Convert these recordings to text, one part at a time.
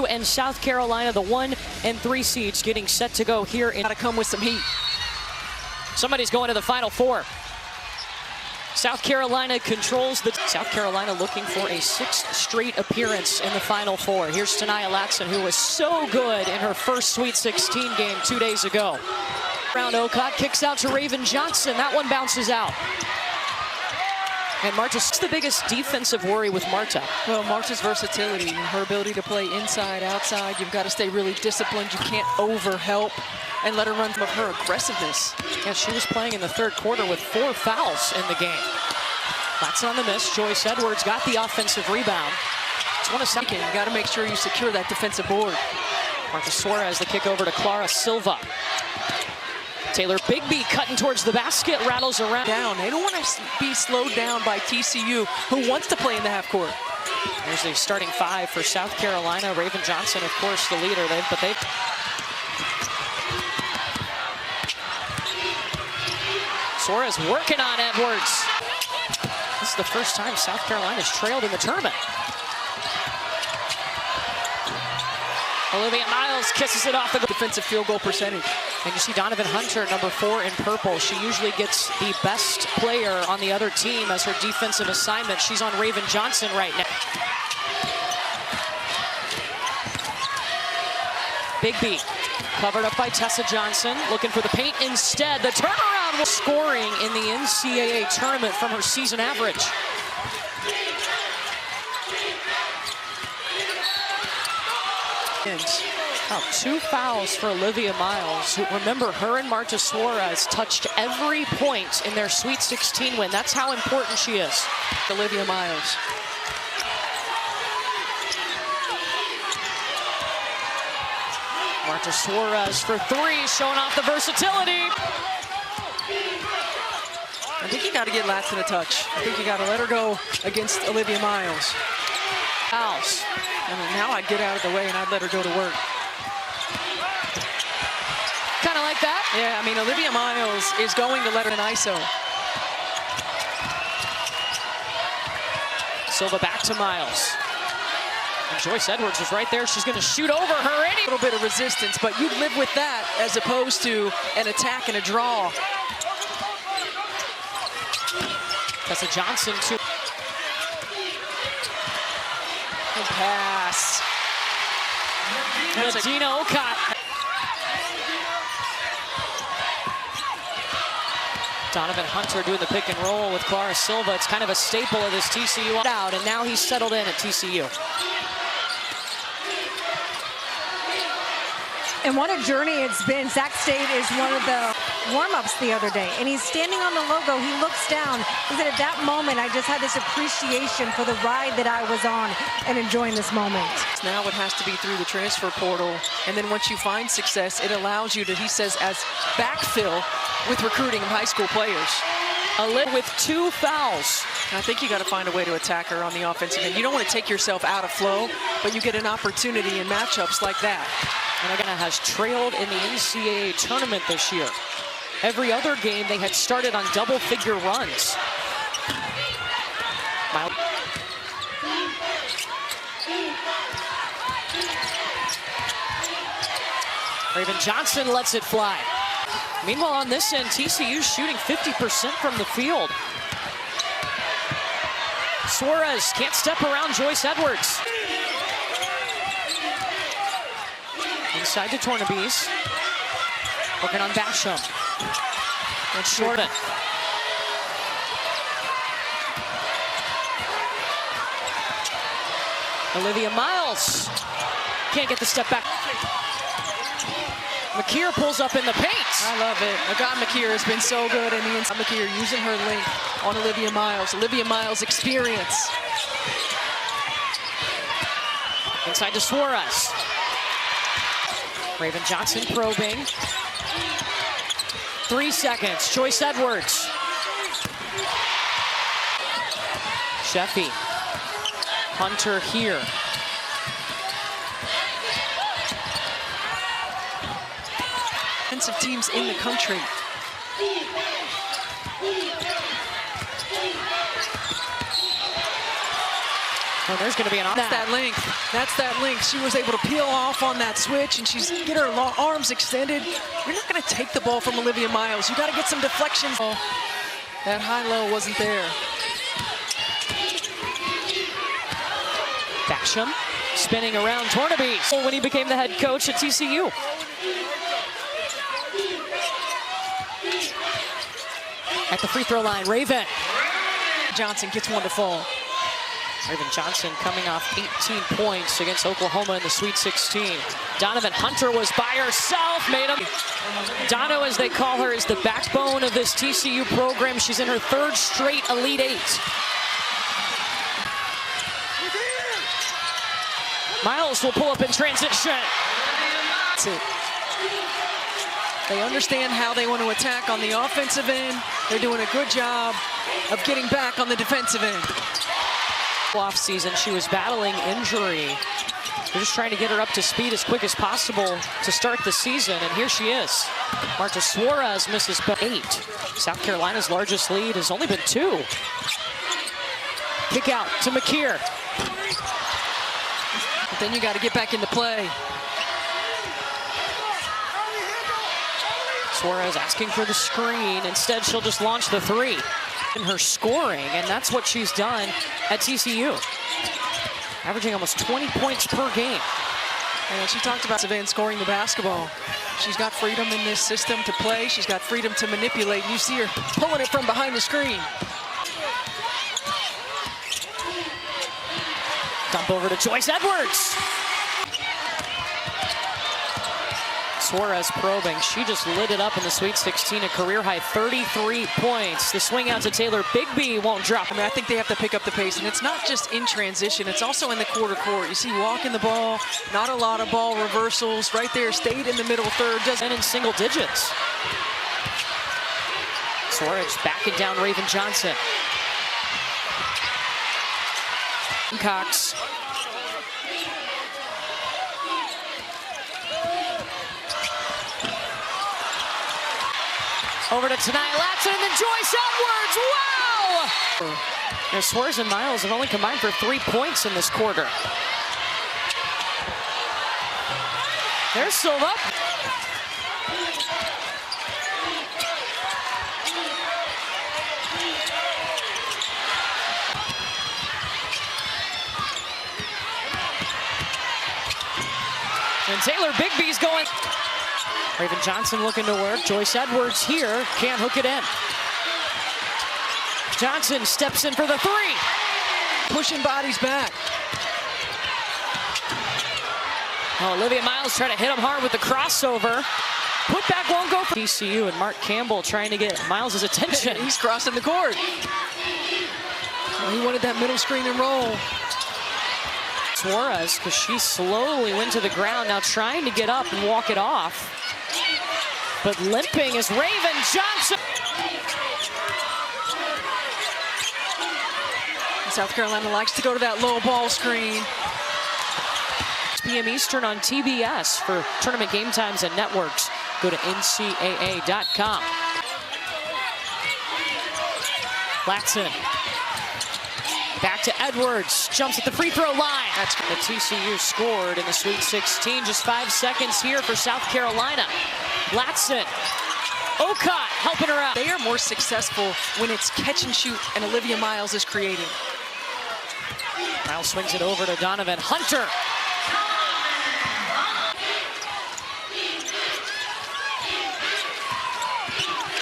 TCU and South Carolina, the 1 and 3 seeds, getting set to go here. Gotta come with some heat. Somebody's going to the Final Four. South Carolina controls the... South Carolina looking for a 6th straight appearance in the Final Four. Here's Tania Latson, who was so good in her first Sweet 16 game 2 days ago. Round Ocott kicks out to Raven Johnson. That one bounces out. And Marta's the biggest defensive worry with Marta. Well, Marta's versatility and her ability to play inside, outside. You've got to stay really disciplined. You can't overhelp and let her run some of her aggressiveness. Yeah, she was playing in the 3rd quarter with 4 fouls in the game. That's on the miss. Joyce Edwards got the offensive rebound. It's 1 second. You got to make sure you secure that defensive board. Marta Suarez, the kick over to Clara Silva. Taylor Bigby cutting towards the basket, rattles around. They don't want to be slowed down by TCU, who wants to play in the half court. There's the starting 5 for South Carolina. Raven Johnson, of course, the leader. Suarez working on Edwards. This is the first time South Carolina's trailed in the tournament. Olivia Miles kisses it off the defensive field goal percentage. And you see Donovan Hunter, number 4 in purple. She usually gets the best player on the other team as her defensive assignment. She's on Raven Johnson right now. Bigby covered up by Tessa Johnson, looking for the paint instead. The turnaround was scoring in the NCAA tournament from her season average. Oh, 2 fouls for Olivia Miles, who, remember, her and Marta Suarez touched every point in their Sweet 16 win. That's how important she is. Olivia Miles. Marta Suarez for 3, showing off the versatility. I think you got to get Latson a touch. I think you got to let her go against Olivia Miles. Fouls. And now I'd get out of the way and I'd let her go to work. Kind of like that? Yeah, I mean, Olivia Miles is going to let her in ISO. Silva back to Miles. And Joyce Edwards is right there. She's going to shoot over her. A little bit of resistance, but you'd live with that as opposed to an attack and a draw. Tessa Johnson to... And pass. Medina Ocott. Donovan Hunter doing the pick and roll with Clara Silva. It's kind of a staple of this TCU out, and now he's settled in at TCU. And what a journey it's been. Sac State is one of the warm-ups the other day, and he's standing on the logo. He looks down. He said, at that moment, I just had this appreciation for the ride that I was on and enjoying this moment. Now it has to be through the transfer portal, and then once you find success, it allows you to, he says, as backfill with recruiting of high school players. With 2 fouls. And I think you got to find a way to attack her on the offensive end. You don't want to take yourself out of flow, but you get an opportunity in matchups like that. And Agana has trailed in the NCAA tournament this year. Every other game, they had started on double-figure runs. Raven Johnson lets it fly. Meanwhile, on this end, TCU's shooting 50% from the field. Suarez can't step around Joyce Edwards. Inside to Tornabese. Working on Basham. And Shorten. Olivia Miles. Can't get the step back. McKeer pulls up in the paint. I love it. Agat McKeer has been so good in the inside. McKeer using her length on Olivia Miles. Olivia Miles' experience. Inside to Suarez. Raven Johnson probing. 3 seconds. Joyce Edwards. Sheffy. Hunter here. Defensive teams in the country. Oh, there's going to be an That's that length. That's that length. She was able to peel off on that switch, and she's get her arms extended. You're not going to take the ball from Olivia Miles. You got to get some deflections. Oh, that high-low wasn't there. Basham spinning around Tornaby when he became the head coach at TCU. At the free throw line, Raven Johnson gets one to fall. Raven Johnson coming off 18 points against Oklahoma in the Sweet 16. Donovan Hunter was by herself, made him. Dono, as they call her, is the backbone of this TCU program. She's in her third straight Elite Eight. Miles will pull up in transition. That's it. They understand how they want to attack on the offensive end. They're doing a good job of getting back on the defensive end. Off season, she was battling injury. They're just trying to get her up to speed as quick as possible to start the season, and here she is. Marta Suarez misses 8. South Carolina's largest lead has only been 2. Kick out to McKeer. But then you got to get back into play. Suarez asking for the screen. Instead, she'll just launch the 3. In her scoring, and that's what she's done at TCU. Averaging almost 20 points per game. And she talked about Savannah scoring the basketball. She's got freedom in this system to play. She's got freedom to manipulate. And you see her pulling it from behind the screen. Dump over to Joyce Edwards. Suarez probing. She just lit it up in the Sweet 16, a career-high 33 points. The swing out to Taylor Bigby won't drop. I mean, I think they have to pick up the pace, and it's not just in transition. It's also in the quarter court. You see walking the ball, not a lot of ball reversals. Right there, stayed in the middle third. And in single digits. Suarez backing down Raven Johnson. Cox. Over to Tanaya Latson and then Joyce Edwards. Wow! Now, Suarez and Miles have only combined for 3 points in this quarter. There's Silva. And Taylor Bigby's going. Raven Johnson looking to work. Joyce Edwards here, can't hook it in. Johnson steps in for the 3. Pushing bodies back. Oh, Olivia Miles trying to hit him hard with the crossover. Put back won't go for TCU, and Mark Campbell trying to get Miles' attention. He's crossing the court. Well, he wanted that middle screen and roll. Suarez, because she slowly went to the ground, now trying to get up and walk it off. But limping is Raven Johnson. South Carolina likes to go to that low ball screen. 6 p.m. Eastern on TBS for tournament game times and networks. Go to ncaa.com. Latson. Back to Edwards. Jumps at the free throw line. That's the TCU scored in the Sweet 16. Just 5 seconds here for South Carolina. Latson. Okot helping her out. They are more successful when it's catch and shoot, and Olivia Miles is creating. Miles swings it over to Donovan Hunter.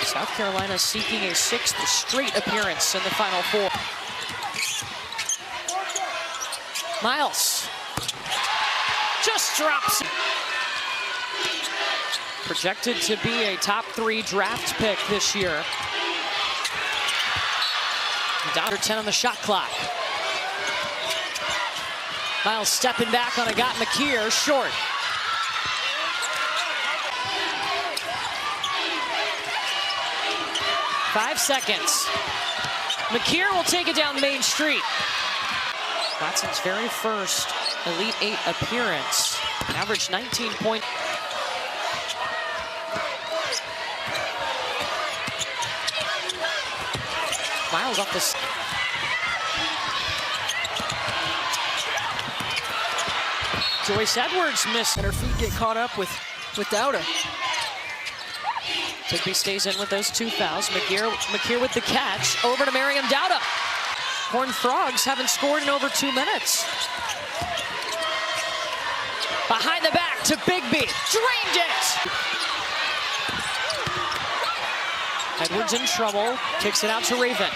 South Carolina seeking a 6th straight appearance in the Final Four. Miles just drops. Projected to be a top 3 draft pick this year. Down to 10 on the shot clock. Miles stepping back on a got McKeer, short. Five seconds. McKeer will take it down Main Street. Watson's very first Elite 8 appearance. Averaged 19 points. Miles off the... Joyce Edwards missed. And her feet get caught up with Dauda. Bigby stays in with those 2 fouls. McKeer with the catch. Over to Miriam Dauda. Horned Frogs haven't scored in over 2 minutes. Behind the back to Bigby. Drained it! Edwards in trouble. Kicks it out to Raven.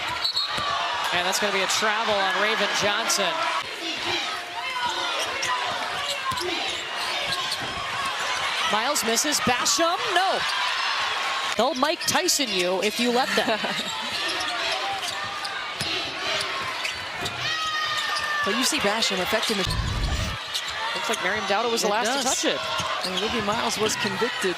And that's going to be a travel on Raven Johnson. Miles misses. Basham, no. They'll Mike Tyson you if you let them. But you see Basham affecting the... Looks like Miriam Dauda was the last to touch it. And Olivia Miles was convicted.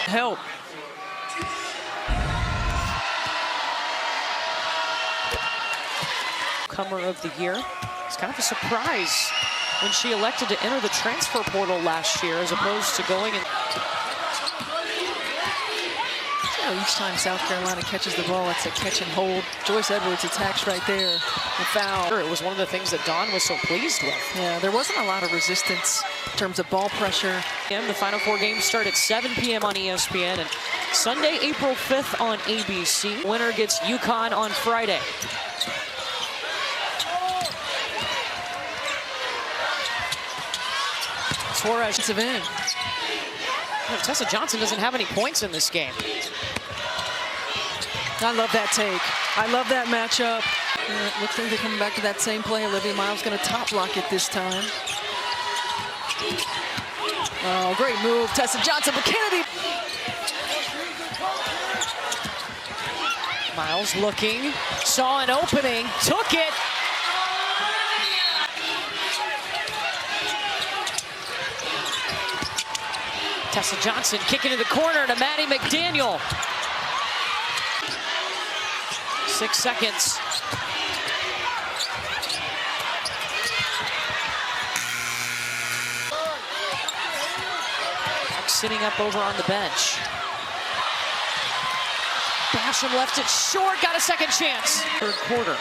Help. Comer of the year. It's kind of a surprise when she elected to enter the transfer portal last year as opposed to going in. Each time South Carolina catches the ball, it's a catch and hold. Joyce Edwards attacks right there. The foul. It was one of the things that Dawn was so pleased with. Yeah, there wasn't a lot of resistance in terms of ball pressure. The Final Four games start at 7 p.m. on ESPN and Sunday, April 5th on ABC. Winner gets UConn on Friday. Suarez. Tessa Johnson doesn't have any points in this game. I love that take. I love that matchup. Looks like they're coming back to that same play. Olivia Miles going to top block it this time. Oh, great move. Tessa Johnson, but Kennedy. Miles looking, saw an opening, took it. Tessa Johnson kicking to the corner to Maddie McDaniel. 6 seconds. Sitting up over on the bench. Basham left it short, got a second chance. Third quarter.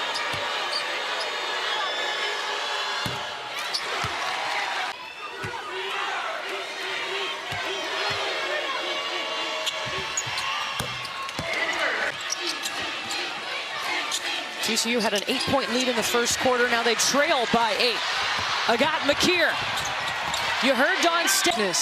TCU had an 8-point lead in the first quarter. Now they trail by 8. Agat McKeer. You heard Dawn Stay.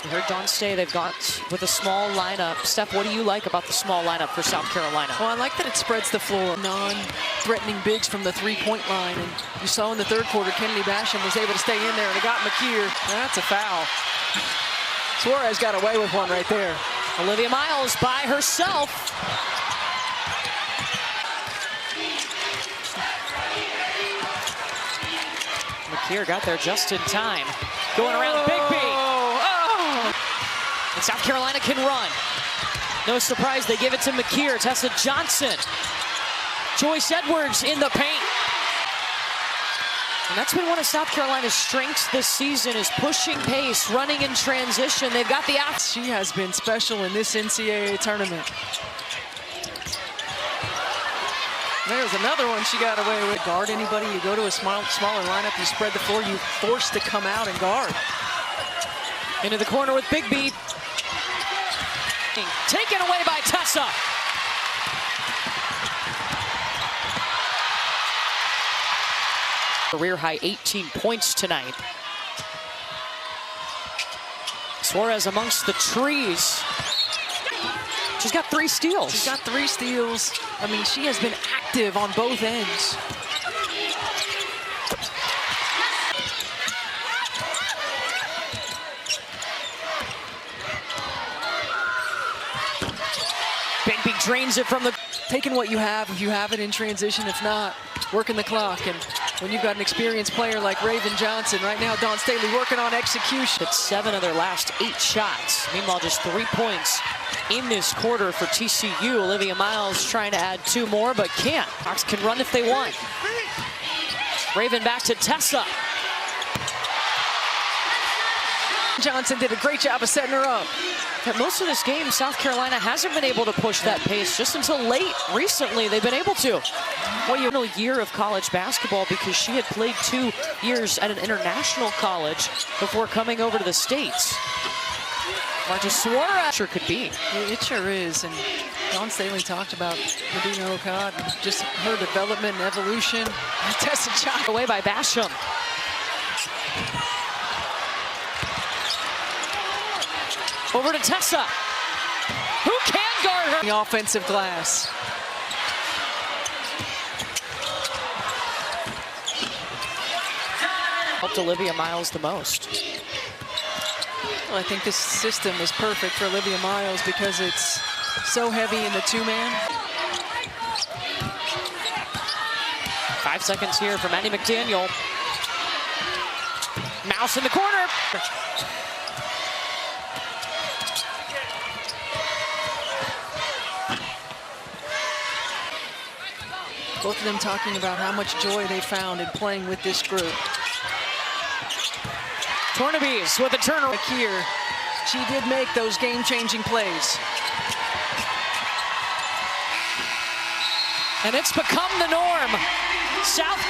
You heard Dawn Stay. They've got with a small lineup. Steph, what do you like about the small lineup for South Carolina? Well, I like that it spreads the floor. Non-threatening bigs from the three-point line. And you saw in the third quarter, Kennedy Basham was able to stay in there, and Agat McKeer. That's a foul. Suarez got away with one right there. Olivia Miles by herself. McKeer got there just in time. Going around Bigby. And South Carolina can run. No surprise, they give it to McKeer. Tessa Johnson. Joyce Edwards in the paint. And that's been one of South Carolina's strengths this season, is pushing pace, running in transition. They've got the She has been special in this NCAA tournament. There's another one she got away with. Guard anybody, you go to a smaller lineup, you spread the floor, you forced to come out and guard. Into the corner with Bigby. Taken away by Tessa. Career high 18 points tonight. Suarez amongst the trees. She's got 3 steals. She's got 3 steals. I mean, she has been active on both ends. Bigby drains it from the... Taking what you have, if you have it in transition. If not, working the clock. And when you've got an experienced player like Raven Johnson, right now Dawn Staley working on execution. It's 7 of their last 8 shots. Meanwhile, just 3 points in this quarter for TCU. Olivia Miles trying to add 2 more, but can't. Hawks can run if they want. Raven back to Tessa. Johnson did a great job of setting her up. That most of this game, South Carolina hasn't been able to push that pace just until late. Recently, they've been able to. Well, you know, year of college basketball because she had played 2 years at an international college before coming over to the States. Marta Suarez sure could be. It sure is, and Dawn Staley talked about Medina Okad, just her development and evolution. Tessa shot away by Basham. Over to Tessa. Who can guard her? The offensive glass. Helped Olivia Miles the most. Well, I think this system is perfect for Olivia Miles because it's so heavy in the two-man. 5 seconds here from Andy McDaniel. Mouse in the corner. Both of them talking about how much joy they found in playing with this group. Tornabes with a turnover. Here, she did make those game-changing plays. And it's become the norm. South